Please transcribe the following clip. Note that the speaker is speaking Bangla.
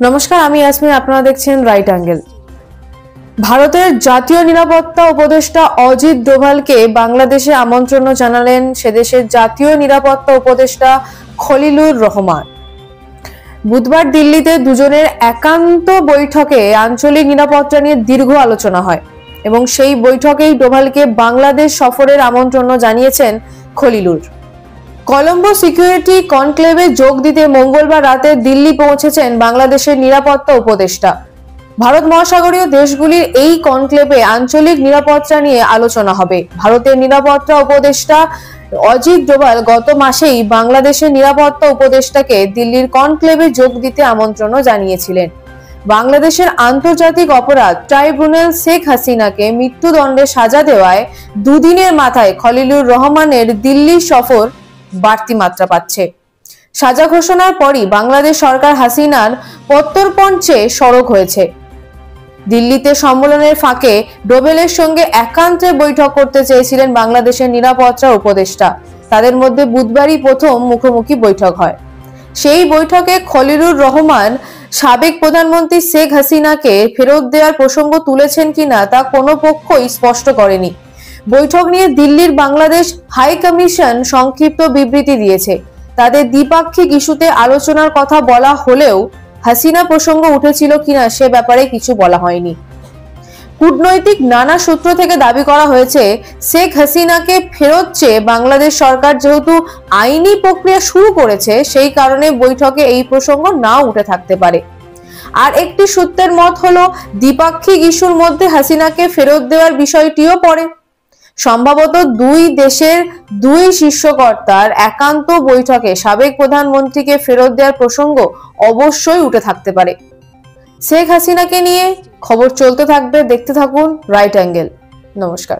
নমস্কার, আমি ইয়াসমিন। আপনারা দেখছেন রাইট অ্যাঙ্গেল। ভারতের জাতীয় নিরাপত্তা উপদেষ্টা অজিত ডোভালকে বাংলাদেশে আমন্ত্রণ জানালেন সেদেশের জাতীয় নিরাপত্তা উপদেষ্টা খলিলুর রহমান। বুধবার দিল্লিতে দুজনের একান্ত বৈঠকে আঞ্চলিক নিরাপত্তা নিয়ে দীর্ঘ আলোচনা হয় এবং সেই বৈঠকেই ডোভালকে বাংলাদেশ সফরের আমন্ত্রণ জানিয়েছেন খলিলুর। কলম্বো সিকিউরিটি কনক্লেভে যোগ দিতে মঙ্গলবার রাতে দিল্লি পৌঁছেছেন বাংলাদেশের নিরাপত্তা উপদেষ্টা। ভারত মহাসাগরীয় দেশগুলির এই কনক্লেভে আঞ্চলিক নিরাপত্তা নিয়ে আলোচনা হবে। ভারতের নিরাপত্তা উপদেষ্টা অজিত ডোভাল গত মাসেই বাংলাদেশের নিরাপত্তা উপদেষ্টাকে দিল্লির কনক্লেভে যোগ দিতে আমন্ত্রণ জানিয়েছিলেন। বাংলাদেশের আন্তর্জাতিক অপরাধ ট্রাইব্যুনাল শেখ হাসিনাকে মৃত্যুদণ্ডে সাজা দেওয়ায় দুদিনের মাথায় খলিলুর রহমানের দিল্লি সফর বাড়তি মাত্রা পাচ্ছে। সাজা ঘোষণার পরই বাংলাদেশ সরকার হাসিনার প্রত্যর্পণ চেয়ে সরব হয়েছে। দিল্লিতে সম্মেলনের ফাঁকে ডোভালের সঙ্গে একান্তে বৈঠক করতে চেয়েছিলেন বাংলাদেশের নিরাপত্তা উপদেষ্টা। তাদের মধ্যে বুধবারই প্রথম মুখোমুখি বৈঠক হয়। সেই বৈঠকে খলিলুর রহমান সাবেক প্রধানমন্ত্রী শেখ হাসিনাকে ফেরত দেওয়ার প্রসঙ্গ তুলেছেন কিনা তা কোনো পক্ষই স্পষ্ট করেনি। বৈঠক নিয়ে দিল্লির বাংলাদেশ হাই কমিশন সংক্ষিপ্ত বিবৃতি দিয়েছে। তাদের দ্বিপাক্ষিক ইস্যুতে আলোচনার কথা বলা হলেও হাসিনা প্রসঙ্গ উঠেছিল কিনা সে ব্যাপারে কিছু বলা হয়নি। কূটনৈতিক নানা সূত্র থেকে দাবি করা হয়েছে, শেখ হাসিনাকে ফেরত চেয়ে বাংলাদেশ সরকার যেহেতু আইনি প্রক্রিয়া শুরু করেছে, সেই কারণে বৈঠকে এই প্রসঙ্গ না উঠে থাকতে পারে। আর একটি সূত্রের মত হলো, দ্বিপাক্ষিক ইস্যুর মধ্যে হাসিনাকে ফেরত দেওয়ার বিষয়টিও পড়ে। সম্ভবত দুই দেশের দুই শীর্ষকর্তার একান্ত বৈঠকে সাবেক প্রধানমন্ত্রীকে ফেরত দেওয়ার প্রসঙ্গ অবশ্যই উঠে থাকতে পারে। শেখ হাসিনাকে নিয়ে খবর চলতে থাকবে, দেখতে থাকুন রাইট অ্যাঙ্গেল। নমস্কার।